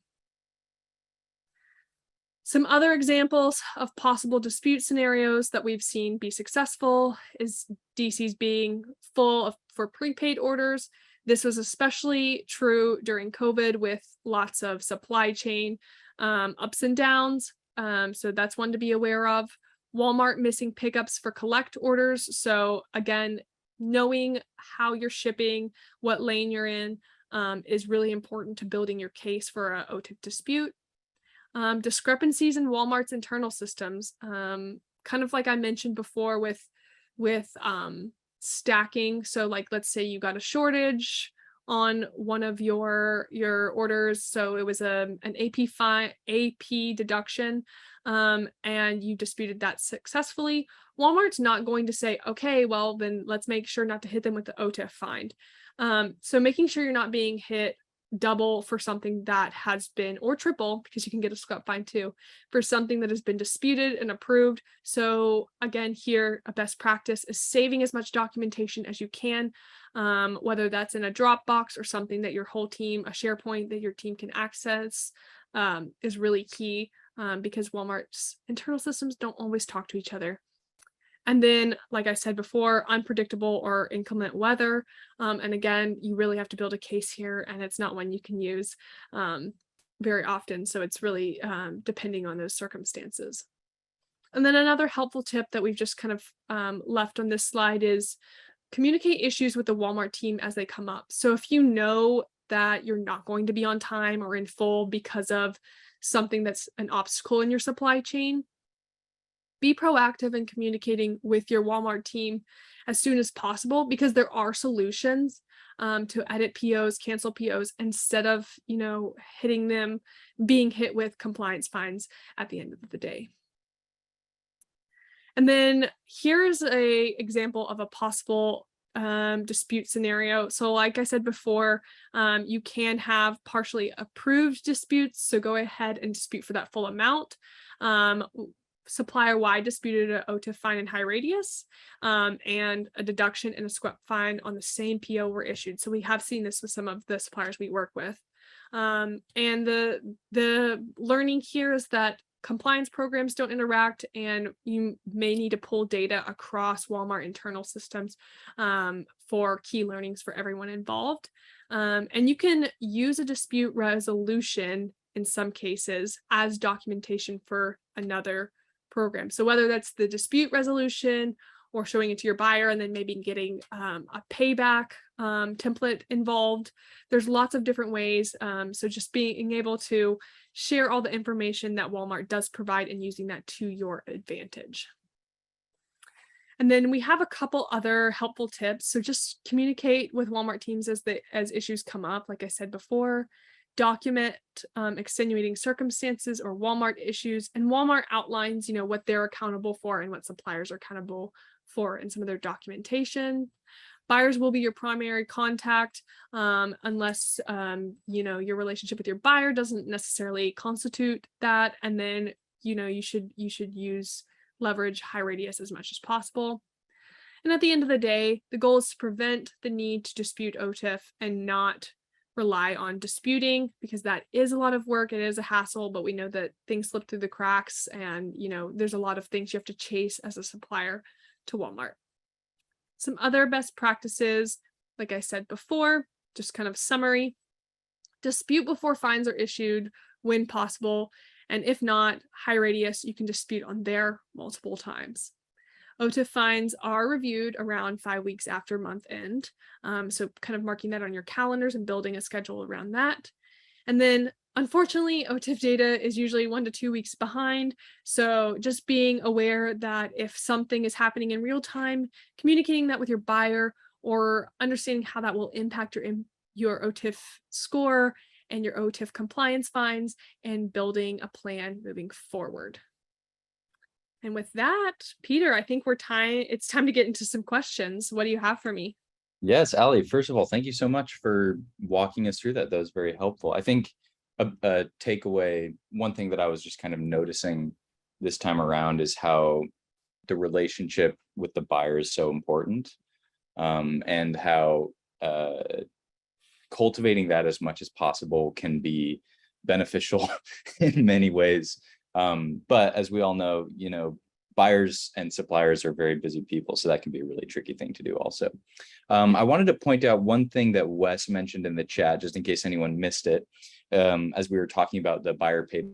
Speaker 2: Some other examples of possible dispute scenarios that we've seen be successful is DCs being full for prepaid orders. This was especially true during COVID with lots of supply chain ups and downs. So that's one to be aware of. Walmart missing pickups for collect orders. So again, knowing how you're shipping, what lane you're in, is really important to building your case for a OTIF dispute. Discrepancies in Walmart's internal systems, kind of like I mentioned before with stacking. So like, let's say you got a shortage on one of your orders. So it was an AP deduction, and you disputed that successfully. Walmart's not going to say, okay, well, then let's make sure not to hit them with the OTIF fine. So making sure you're not being hit double for something that has been, or triple, because you can get a scrap fine too, for something that has been disputed and approved. So again, here, a best practice is saving as much documentation as you can, whether that's in a Dropbox or something that your whole team, a SharePoint that your team can access, is really key, because Walmart's internal systems don't always talk to each other. And then, like I said before, unpredictable or inclement weather. And again, you really have to build a case here, and it's not one you can use very often. So it's really depending on those circumstances. And then another helpful tip that we've just kind of left on this slide is communicate issues with the Walmart team as they come up. So if you know that you're not going to be on time or in full because of something that's an obstacle in your supply chain, be proactive in communicating with your Walmart team as soon as possible, because there are solutions to edit POs, cancel POs, instead of, being hit with compliance fines at the end of the day. And then here's a example of a possible dispute scenario. So like I said before, you can have partially approved disputes. So go ahead and dispute for that full amount. Supplier Y disputed an OTIF fine in high radius, and a deduction and a scrap fine on the same PO were issued. So we have seen this with some of the suppliers we work with. And the learning here is that compliance programs don't interact, and you may need to pull data across Walmart internal systems for key learnings for everyone involved. And you can use a dispute resolution in some cases as documentation for another program. So whether that's the dispute resolution or showing it to your buyer and then maybe getting a payback template involved, there's lots of different ways. So just being able to share all the information that Walmart does provide and using that to your advantage. And then we have a couple other helpful tips. So just communicate with Walmart teams as issues come up. Like I said before, document extenuating circumstances or Walmart issues, and Walmart outlines, what they're accountable for and what suppliers are accountable for in some of their documentation. Buyers will be your primary contact, unless your relationship with your buyer doesn't necessarily constitute that. And then you should leverage high radius as much as possible. And at the end of the day, the goal is to prevent the need to dispute OTIF and not rely on disputing, because that is a lot of work. It is a hassle, but we know that things slip through the cracks, and there's a lot of things you have to chase as a supplier to Walmart. Some other best practices, like I said before, just kind of summary: dispute before fines are issued when possible, and if not, high radius, you can dispute on there multiple times. OTIF fines are reviewed around 5 weeks after month end. So kind of marking that on your calendars and building a schedule around that. And then unfortunately, OTIF data is usually 1 to 2 weeks behind. So just being aware that if something is happening in real time, communicating that with your buyer or understanding how that will impact your OTIF score and your OTIF compliance fines, and building a plan moving forward. And with that, Peter, I think it's time to get into some questions. What do you have for me?
Speaker 1: Yes, Allie, first of all, thank you so much for walking us through that. That was very helpful. I think a takeaway, one thing that I was just kind of noticing this time around is how the relationship with the buyer is so important, and how cultivating that as much as possible can be beneficial in many ways. But as we all know, buyers and suppliers are very busy people, so that can be a really tricky thing to do also. I wanted to point out one thing that Wes mentioned in the chat, just in case anyone missed it, as we were talking about the buyer pay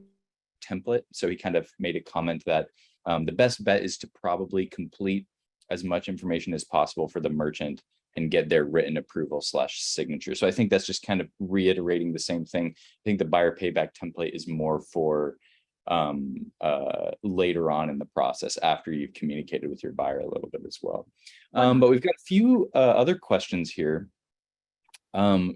Speaker 1: template. So he kind of made a comment that the best bet is to probably complete as much information as possible for the merchant and get their written approval / signature. So I think that's just kind of reiterating the same thing. I think the buyer payback template is more for later on in the process, after you've communicated with your buyer a little bit as well. But we've got a few other questions here.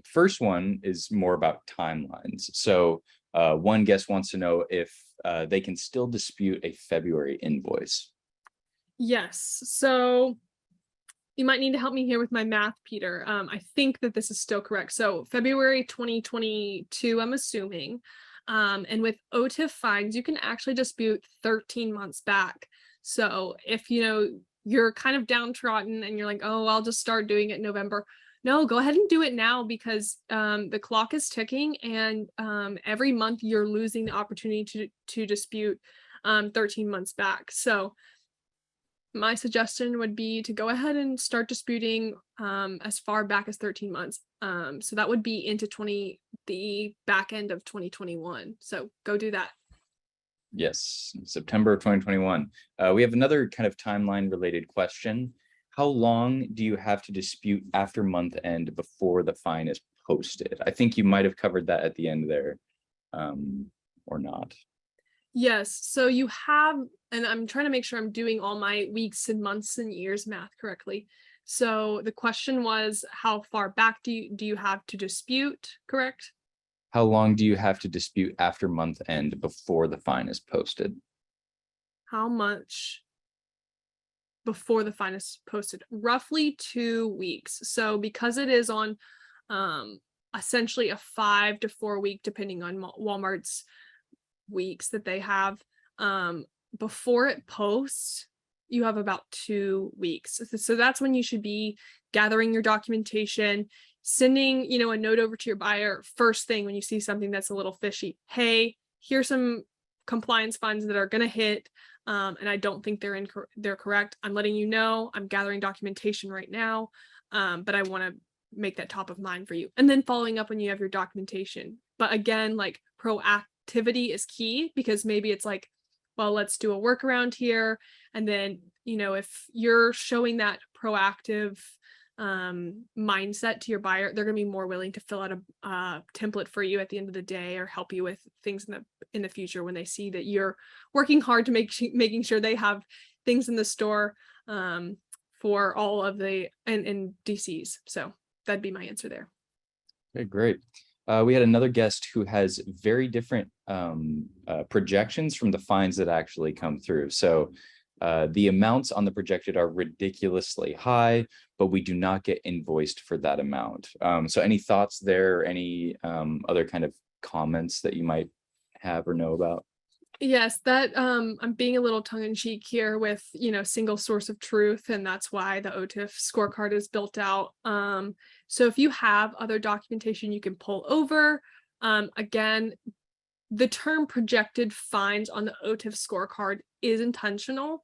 Speaker 1: First one is more about timelines. So one guest wants to know if they can still dispute a February invoice.
Speaker 2: Yes. So you might need to help me here with my math, Peter. I think that this is still correct. So February 2022, I'm assuming. And with OTIF fines, you can actually dispute 13 months back. So if you're kind of downtrodden and you're like, oh, I'll just start doing it in November. No, go ahead and do it now, because the clock is ticking, and every month you're losing the opportunity to dispute 13 months back. So my suggestion would be to go ahead and start disputing as far back as 13 months. So that would be into the back end of 2021. So go do that.
Speaker 1: Yes, September of 2021. We have another kind of timeline related question. How long do you have to dispute after month end before the fine is posted? I think you might have covered that at the end there, or not.
Speaker 2: Yes, so you have, and I'm trying to make sure I'm doing all my weeks and months and years math correctly. So the question was, how far back do you have to dispute, correct?
Speaker 1: How long do you have to dispute after month end before the fine is posted?
Speaker 2: How much before the fine is posted? Roughly 2 weeks. So because it is on essentially a 5 to 4 week, depending on Walmart's weeks that they have, before it posts, you have about 2 weeks. So that's when you should be gathering your documentation, sending a note over to your buyer first thing when you see something that's a little fishy. Hey, here's some compliance fines that are going to hit, and I don't think they're correct. I'm letting you know. I'm gathering documentation right now, but I want to make that top of mind for you. And then following up when you have your documentation. But again, like, proactivity is key, because maybe it's like, well, let's do a workaround here. And then, if you're showing that proactive mindset to your buyer, they're going to be more willing to fill out a template for you at the end of the day, or help you with things in the future when they see that you're working hard to making sure they have things in the store for all of the and DCs. So that'd be my answer there.
Speaker 1: Okay, great. We had another guest who has very different projections from the fines that actually come through. So the amounts on the projected are ridiculously high, but we do not get invoiced for that amount. So any thoughts there? Any other kind of comments that you might have or know about?
Speaker 2: Yes, that I'm being a little tongue-in-cheek here with single source of truth, and that's why the OTIF scorecard is built out. So if you have other documentation you can pull over, again, the term projected fines on the OTIF scorecard is intentional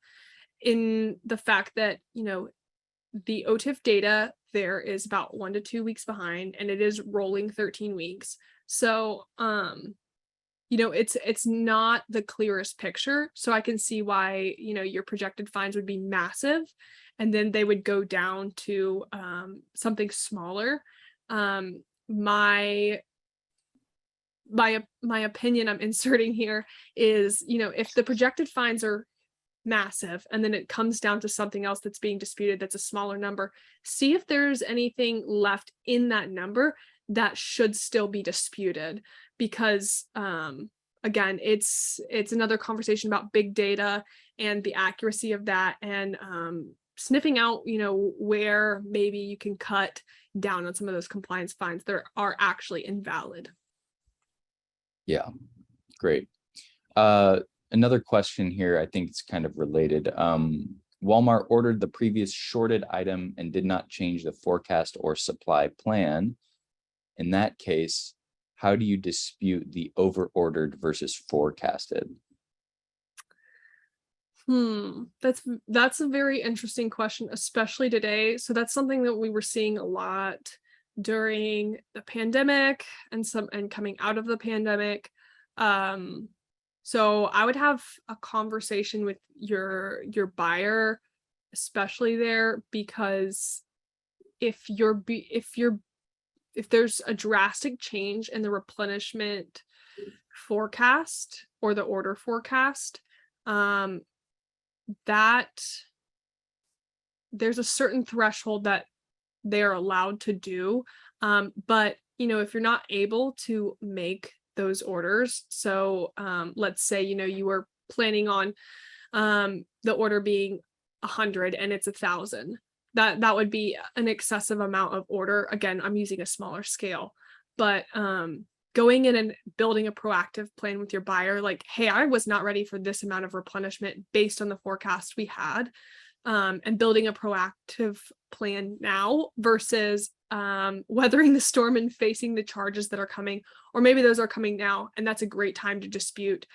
Speaker 2: in the fact that the OTIF data there is about 1 to 2 weeks behind, and it is rolling 13 weeks. So it's not the clearest picture. So I can see why, your projected fines would be massive, and then they would go down to something smaller. My opinion I'm inserting here is, if the projected fines are massive and then it comes down to something else that's being disputed that's a smaller number, see if there's anything left in that number that should still be disputed, because again, it's another conversation about big data and the accuracy of that, and sniffing out where maybe you can cut down on some of those compliance fines that are actually invalid.
Speaker 1: Yeah, great. Another question here, I think it's kind of related. Walmart ordered the previous shorted item and did not change the forecast or supply plan. In that case, how do you dispute the over ordered versus forecasted?
Speaker 2: That's a very interesting question, especially today. So that's something that we were seeing a lot during the pandemic and coming out of the pandemic. So I would have a conversation with your buyer, especially there, because if there's a drastic change in the replenishment forecast or the order forecast, that there's a certain threshold that they're allowed to do. But if you're not able to make those orders, so let's say you were planning on the order being 100 and it's 1,000, that would be an excessive amount of order. Again, I'm using a smaller scale, but going in and building a proactive plan with your buyer, like, hey, I was not ready for this amount of replenishment based on the forecast we had, and building a proactive plan now versus weathering the storm and facing the charges that are coming, or maybe those are coming now, and that's a great time to dispute.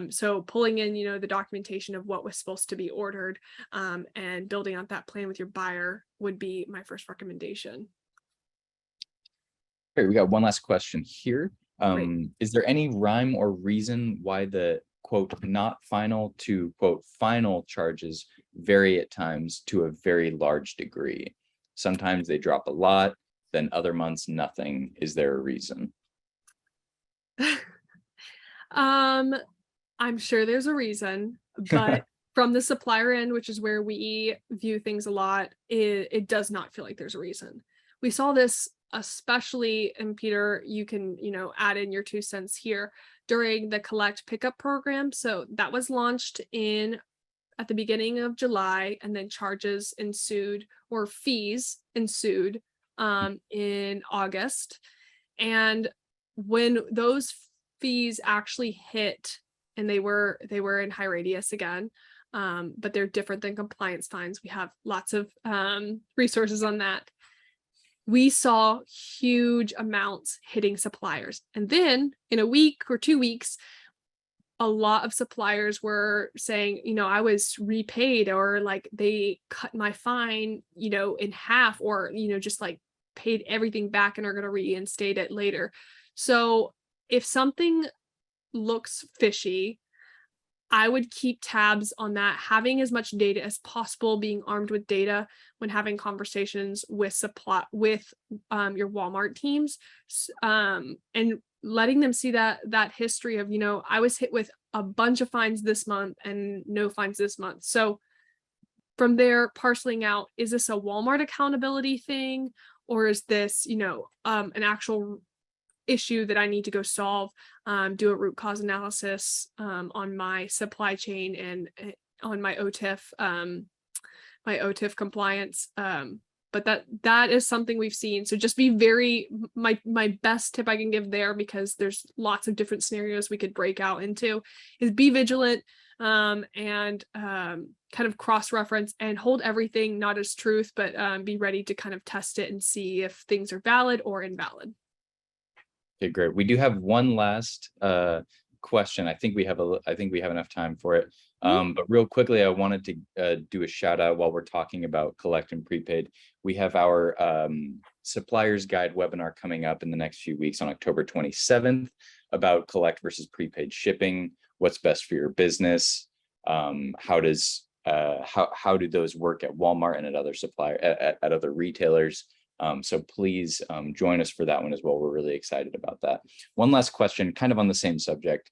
Speaker 2: So pulling in, the documentation of what was supposed to be ordered, and building out that plan with your buyer would be my first recommendation.
Speaker 1: Okay, we got one last question here.
Speaker 2: Great.
Speaker 1: Is there any rhyme or reason why the quote not final to quote final charges vary at times to a very large degree? Sometimes they drop a lot, then other months nothing. Is there a reason?
Speaker 2: I'm sure there's a reason, but from the supplier end, which is where we view things a lot, it does not feel like there's a reason. We saw this especially, and Peter, you can, add in your 2 cents here, during the collect pickup program. So that was launched at the beginning of July, and then charges ensued, or fees ensued, in August. And when those fees actually hit, and they were in high radius again, but they're different than compliance fines. We have lots of resources on that. We saw huge amounts hitting suppliers. And then in a week or 2 weeks, a lot of suppliers were saying, I was repaid, or like they cut my fine, in half, or, just like paid everything back and are going to reinstate it later. So if something looks fishy, I would keep tabs on that, having as much data as possible, being armed with data when having conversations with your Walmart teams, and letting them see that history of, I was hit with a bunch of fines this month and no fines this month. So from there, parceling out, is this a Walmart accountability thing, or is this, an actual issue that I need to go solve, do a root cause analysis on my supply chain and on my OTIF compliance. But that is something we've seen. So just be my best tip I can give there, because there's lots of different scenarios we could break out into, is be vigilant, and kind of cross-reference and hold everything not as truth, but be ready to kind of test it and see if things are valid or invalid.
Speaker 1: Okay, great. We do have one last question. I think we have enough time for it. But real quickly, I wanted to do a shout out while we're talking about collect and prepaid. We have our suppliers guide webinar coming up in the next few weeks on October 27th about collect versus prepaid shipping. What's best for your business? How do those work at Walmart and at other at other retailers? So please join us for that one as well. We're really excited about that. One last question, kind of on the same subject.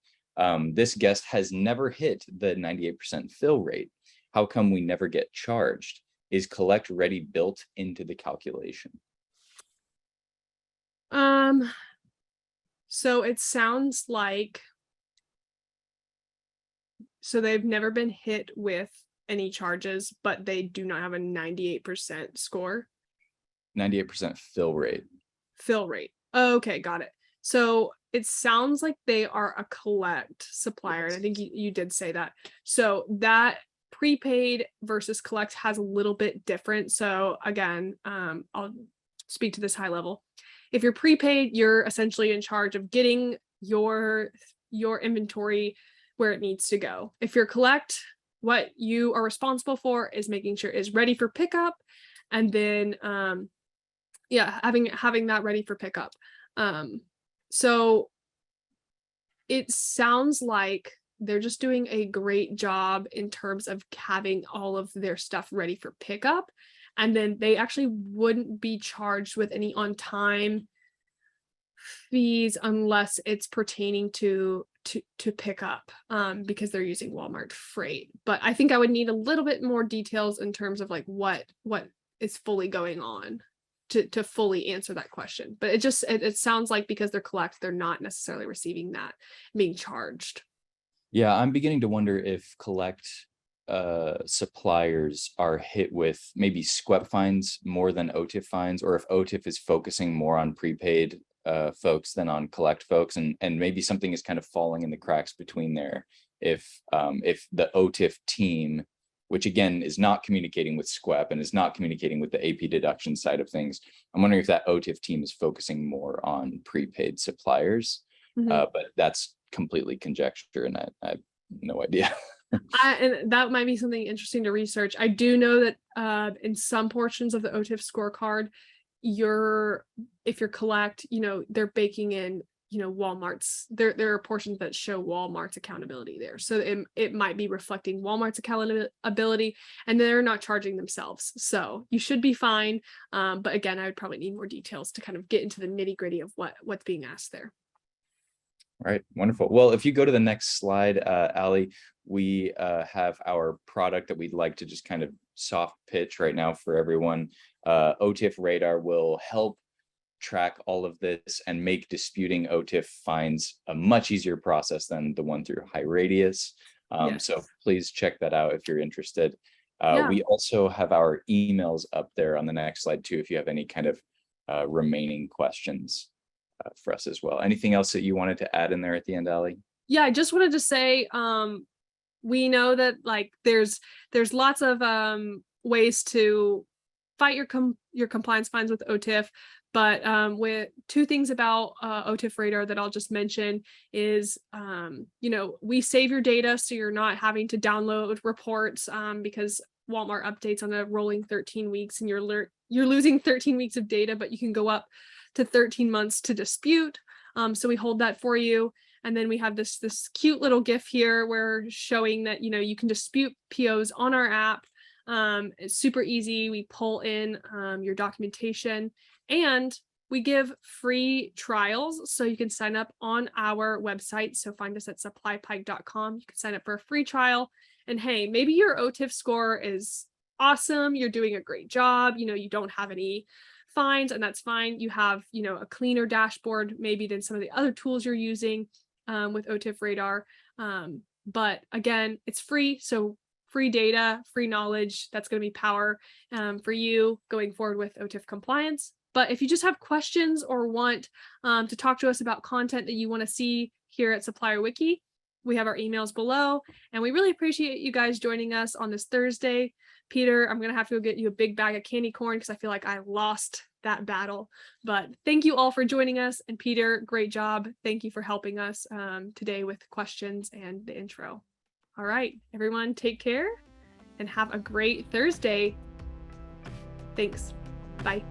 Speaker 1: This guest has never hit the 98% fill rate. How come we never get charged? Is collect ready built into the calculation?
Speaker 2: So it sounds like, so they've never been hit with any charges, but they do not have a 98% score.
Speaker 1: 98% fill rate.
Speaker 2: Fill rate. Okay, got it. So it sounds like they are a collect supplier. And I think you did say that. So that prepaid versus collect has a little bit different. So again, I'll speak to this high level. If you're prepaid, you're essentially in charge of getting your inventory where it needs to go. If you're collect, what you are responsible for is making sure it's ready for pickup, and then having that ready for pickup. So it sounds like they're just doing a great job in terms of having all of their stuff ready for pickup, and then they actually wouldn't be charged with any on time fees unless it's pertaining to pick up, because they're using Walmart freight. But I think I would need a little bit more details in terms of like what is fully going on to fully answer that question. But it sounds like because they're collect, they're not necessarily receiving that being charged.
Speaker 1: Yeah, I'm beginning to wonder if collect suppliers are hit with maybe SQEP fines more than OTIF fines, or if OTIF is focusing more on prepaid folks than on collect folks, and maybe something is kind of falling in the cracks between there. If the OTIF team, which again is not communicating with SQEP and is not communicating with the AP deduction side of things, I'm wondering if that OTIF team is focusing more on prepaid suppliers. But that's completely conjecture, and I have no idea.
Speaker 2: And that might be something interesting to research. I do know that in some portions of the OTIF scorecard, if you're collect, they're baking in, Walmart's, there are portions that show Walmart's accountability there. So it might be reflecting Walmart's accountability, and they're not charging themselves. So you should be fine. But again, I would probably need more details to kind of get into the nitty-gritty of what's being asked there.
Speaker 1: All right, wonderful. Well, if you go to the next slide, Allie, we have our product that we'd like to just kind of soft pitch right now for everyone. OTIF Radar will help track all of this and make disputing OTIF fines a much easier process than the one through High Radius.
Speaker 2: Yes.
Speaker 1: So please check that out if you're interested.
Speaker 2: Yeah.
Speaker 1: We also have our emails up there on the next slide too, if you have any kind of remaining questions for us as well. Anything else that you wanted to add in there at the end, Allie?
Speaker 2: Yeah, I just wanted to say, we know that like there's lots of ways to fight your compliance fines with OTIF, but with two things about OTIF Radar that I'll just mention is, we save your data so you're not having to download reports, because Walmart updates on a rolling 13 weeks, and you're losing 13 weeks of data, but you can go up to 13 months to dispute. So we hold that for you. And then we have this cute little GIF here where showing that, you can dispute POs on our app. It's super easy. We pull in your documentation, and we give free trials. So you can sign up on our website. So find us at supplypike.com. You can sign up for a free trial. And hey, maybe your OTIF score is awesome. You're doing a great job. You don't have any fines, and that's fine. You have, a cleaner dashboard maybe than some of the other tools you're using with OTIF Radar. But again, it's free. So free data, free knowledge, that's going to be power for you going forward with OTIF compliance. But if you just have questions or want to talk to us about content that you want to see here at Supplier Wiki, we have our emails below, and we really appreciate you guys joining us on this Thursday. Peter, I'm going to have to go get you a big bag of candy corn because I feel like I lost that battle. But thank you all for joining us. And Peter, great job. Thank you for helping us today with questions and the intro. All right, everyone, take care and have a great Thursday. Thanks. Bye.